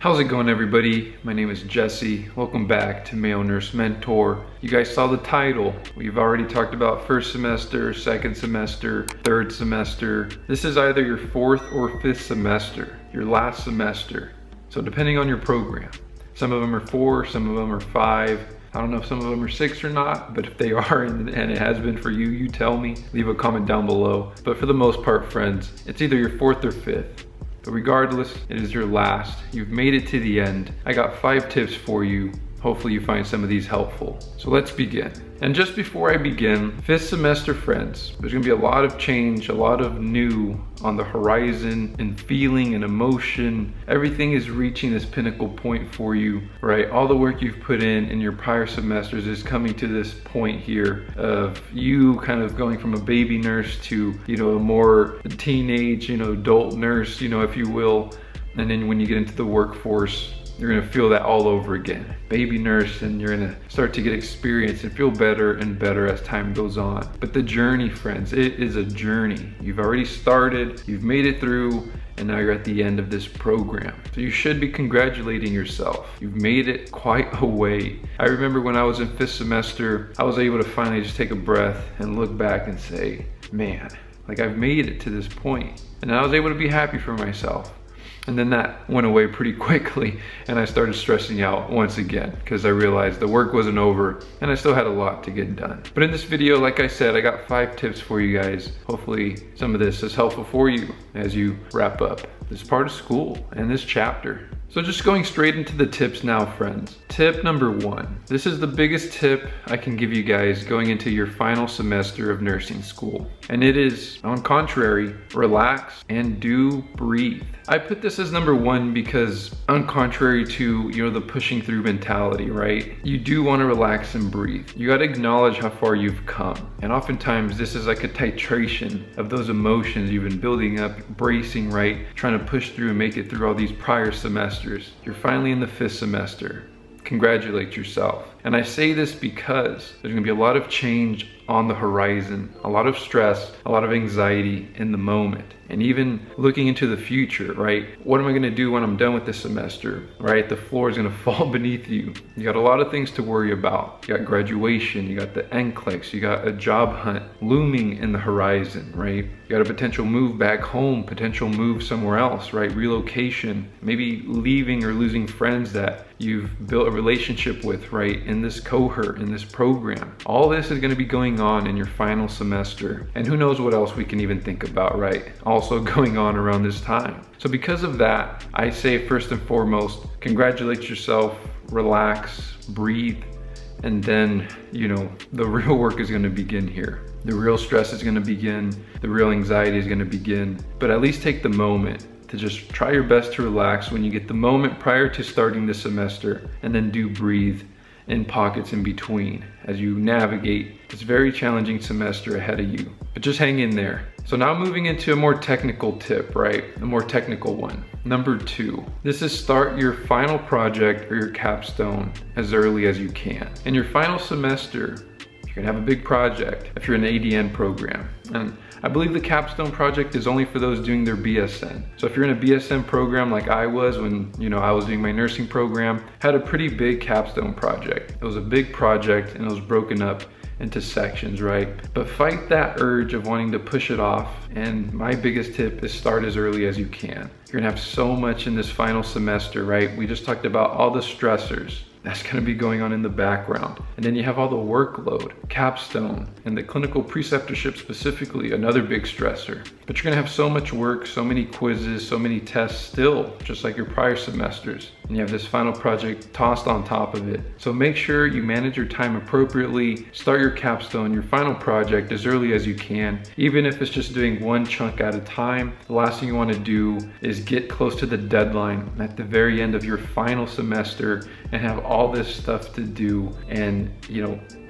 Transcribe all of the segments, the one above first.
How's it going, everybody? My name is Jesse. Welcome back to Mayo Nurse Mentor. You guys saw the title. We've already talked about first semester, second semester, third semester. This is either your fourth or fifth semester, your last semester. So depending on your program. Some of them are 4, some of them are 5. I don't know if some of them are 6 or not, but if they are and it has been for you, you tell me. Leave a comment down below. But for the most part, friends, it's either your 4th or 5th. But regardless, it is your last. You've made it to the end. I got 5 tips for you. Hopefully you find some of these helpful. So let's begin. And just before I begin, 5th semester friends, there's gonna be a lot of change, a lot of new on the horizon in feeling and emotion. Everything is reaching this pinnacle point for you, right? All the work you've put in your prior semesters is coming to this point here of you kind of going from a baby nurse to, a more teenage, adult nurse, if you will. And then when you get into the workforce, you're gonna feel that all over again. Baby nurse, and you're gonna start to get experience and feel better and better as time goes on. But the journey, friends, it is a journey. You've already started, you've made it through, and now you're at the end of this program. So you should be congratulating yourself. You've made it quite a way. I remember when I was in 5th semester, I was able to finally just take a breath and look back and say, man, like I've made it to this point. And I was able to be happy for myself. And then that went away pretty quickly, and I started stressing out once again because I realized the work wasn't over and I still had a lot to get done. But in this video, like I said, I got 5 tips for you guys. Hopefully some of this is helpful for you as you wrap up this part of school and this chapter. So just going straight into the tips now, friends. Tip number 1. This is the biggest tip I can give you guys going into your final semester of nursing school. And it is, on contrary, relax and do breathe. I put this as number 1 because on contrary to, the pushing through mentality, right? You do want to relax and breathe. You got to acknowledge how far you've come. And oftentimes this is like a titration of those emotions you've been building up, bracing, right? Trying to push through and make it through all these prior semesters. You're finally in the 5th semester. Congratulate yourself. And I say this because there's gonna be a lot of change on the horizon, a lot of stress, a lot of anxiety in the moment, and even looking into the future, right? What am I gonna do when I'm done with this semester, right? The floor is gonna fall beneath you. You got a lot of things to worry about. You got graduation, you got the NCLEX, you got a job hunt looming in the horizon, right? You got a potential move back home, potential move somewhere else, right? Relocation, maybe leaving or losing friends that you've built a relationship with, right? In this cohort, in this program. All this is gonna be going on in your final semester. And who knows what else we can even think about, right? Also going on around this time. So because of that, I say first and foremost, congratulate yourself, relax, breathe, and then, the real work is gonna begin here. The real stress is gonna begin, the real anxiety is gonna begin, but at least take the moment to just try your best to relax when you get the moment prior to starting the semester, and then do breathe in pockets in between as you navigate this very challenging semester ahead of you. But just hang in there. So now moving into a more technical tip, right? A more technical one. Number 2, this is start your final project or your capstone as early as you can. In your final semester, you're gonna have a big project if you're in the ADN program. And I believe the capstone project is only for those doing their BSN. So if you're in a BSN program like I was when, I was doing my nursing program, had a pretty big capstone project. It was a big project and it was broken up into sections, right? But fight that urge of wanting to push it off. And my biggest tip is start as early as you can. You're gonna have so much in this final semester, right? We just talked about all the stressors that's gonna be going on in the background. And then you have all the workload, capstone, and the clinical preceptorship specifically, another big stressor. But you're gonna have so much work, so many quizzes, so many tests still, just like your prior semesters. And you have this final project tossed on top of it. So make sure you manage your time appropriately, start your capstone, your final project as early as you can. Even if it's just doing one chunk at a time, the last thing you wanna do is get close to the deadline at the very end of your final semester and have all this stuff to do, and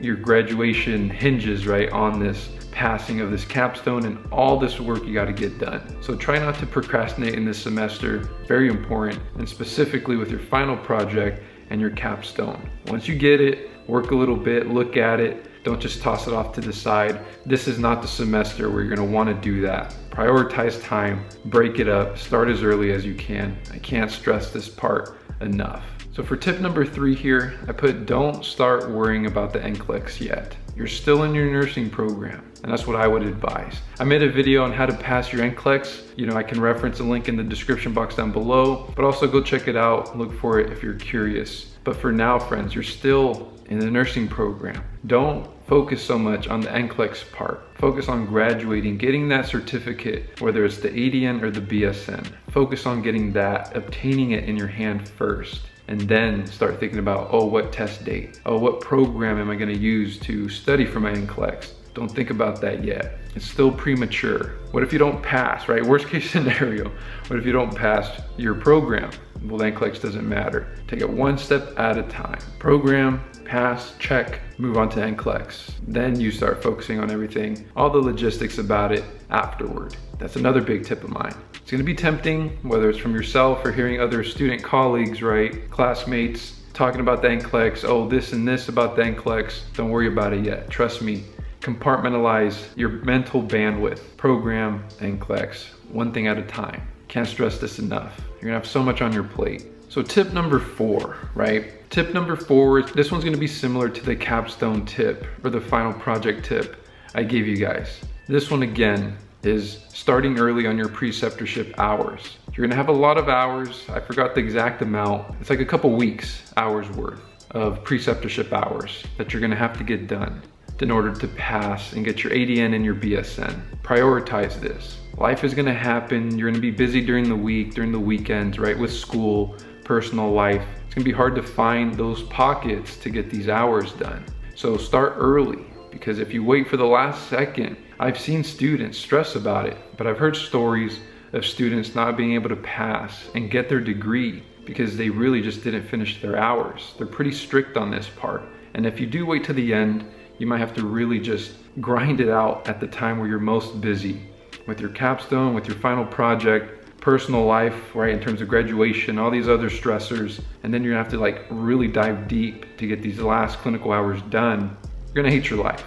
your graduation hinges right on this passing of this capstone and all this work you got to get done. So try not to procrastinate in this semester, very important, and specifically with your final project and your capstone. Once you get it, work a little bit, look at it, don't just toss it off to the side. This is not the semester where you're going to want to do that. Prioritize time, break it up, start as early as you can. I can't stress this part enough. So for tip number 3 here, I put don't start worrying about the NCLEX yet. You're still in your nursing program, and that's what I would advise. I made a video on how to pass your NCLEX. I can reference a link in the description box down below, but also go check it out, look for it if you're curious. But for now, friends, you're still in the nursing program. Don't focus so much on the NCLEX part. Focus on graduating, getting that certificate, whether it's the ADN or the BSN. Focus on getting that, obtaining it in your hand first, and then start thinking about, oh, what test date? Oh, what program am I gonna use to study for my NCLEX? Don't think about that yet. It's still premature. What if you don't pass, right? Worst case scenario. What if you don't pass your program? Well, the NCLEX doesn't matter. Take it one step at a time. Program, pass, check, move on to NCLEX. Then you start focusing on everything, all the logistics about it afterward. That's another big tip of mine. It's gonna be tempting, whether it's from yourself or hearing other student colleagues, right? Classmates talking about the NCLEX, oh, this and this about the NCLEX. Don't worry about it yet, trust me. Compartmentalize your mental bandwidth. Program, NCLEX, one thing at a time. Can't stress this enough. You're gonna have so much on your plate. So tip number 4, right? Tip number 4, this one's gonna be similar to the capstone tip or the final project tip I gave you guys. This one again is starting early on your preceptorship hours. You're gonna have a lot of hours. I forgot the exact amount. It's like a couple weeks hours worth of preceptorship hours that you're gonna have to get done in order to pass and get your ADN and your BSN. Prioritize this. Life is gonna happen. You're gonna be busy during the week, during the weekends, right? With school, personal life. It's gonna be hard to find those pockets to get these hours done. So start early, because if you wait for the last second, I've seen students stress about it, but I've heard stories of students not being able to pass and get their degree because they really just didn't finish their hours. They're pretty strict on this part. And if you do wait to the end, you might have to really just grind it out at the time where you're most busy with your capstone, with your final project, personal life, right, in terms of graduation, all these other stressors, and then you're gonna have to like really dive deep to get these last clinical hours done. You're gonna hate your life.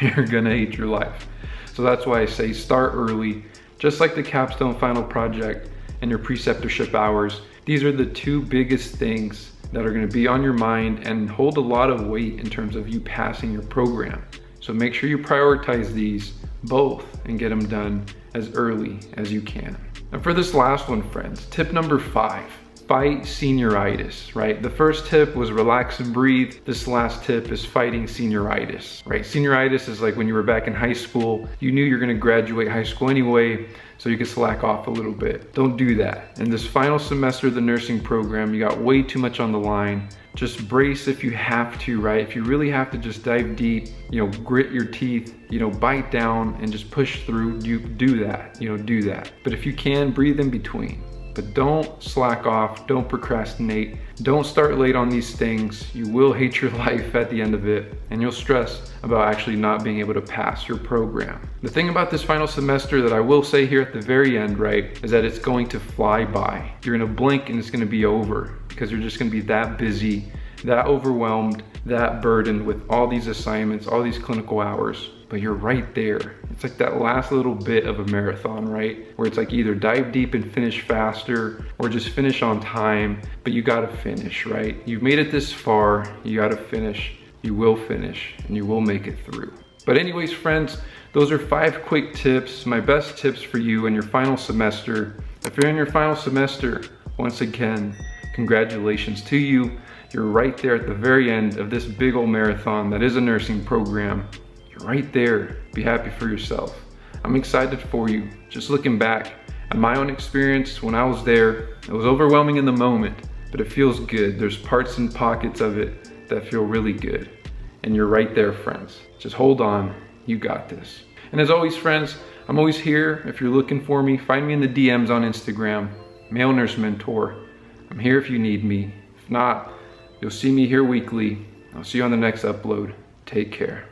You're gonna hate your life. So that's why I say start early, just like the capstone final project and your preceptorship hours. These are the 2 biggest things that are gonna be on your mind and hold a lot of weight in terms of you passing your program. So make sure you prioritize these both and get them done as early as you can. And for this last one, friends, tip number 5, fight senioritis, right? The first tip was relax and breathe. This last tip is fighting senioritis, right? Senioritis is like when you were back in high school, you knew you're gonna graduate high school anyway, so you could slack off a little bit. Don't do that. In this final semester of the nursing program, you got way too much on the line. Just brace if you have to, right? If you really have to, just dive deep, grit your teeth, bite down and just push through. You do that, do that. But if you can, breathe in between. But don't slack off, don't procrastinate, don't start late on these things. You will hate your life at the end of it, and you'll stress about actually not being able to pass your program. The thing about this final semester that I will say here at the very end, right, is that it's going to fly by. You're gonna blink and it's gonna be over because you're just gonna be that busy, that overwhelmed, that burdened with all these assignments, all these clinical hours. But you're right there. It's like that last little bit of a marathon, right? Where it's like either dive deep and finish faster or just finish on time, but you gotta finish, right? You've made it this far, you gotta finish, you will finish, and you will make it through. But anyways, friends, those are 5 quick tips, my best tips for you in your final semester. If you're in your final semester, once again, congratulations to you. You're right there at the very end of this big old marathon that is a nursing program. You're right there. Be happy for yourself. I'm excited for you. Just looking back at my own experience when I was there, it was overwhelming in the moment, but it feels good. There's parts and pockets of it that feel really good. And you're right there, friends. Just hold on. You got this. And as always, friends, I'm always here. If you're looking for me, find me in the DMs on Instagram, Male Nurse Mentor. I'm here if you need me. If not, you'll see me here weekly. I'll see you on the next upload. Take care.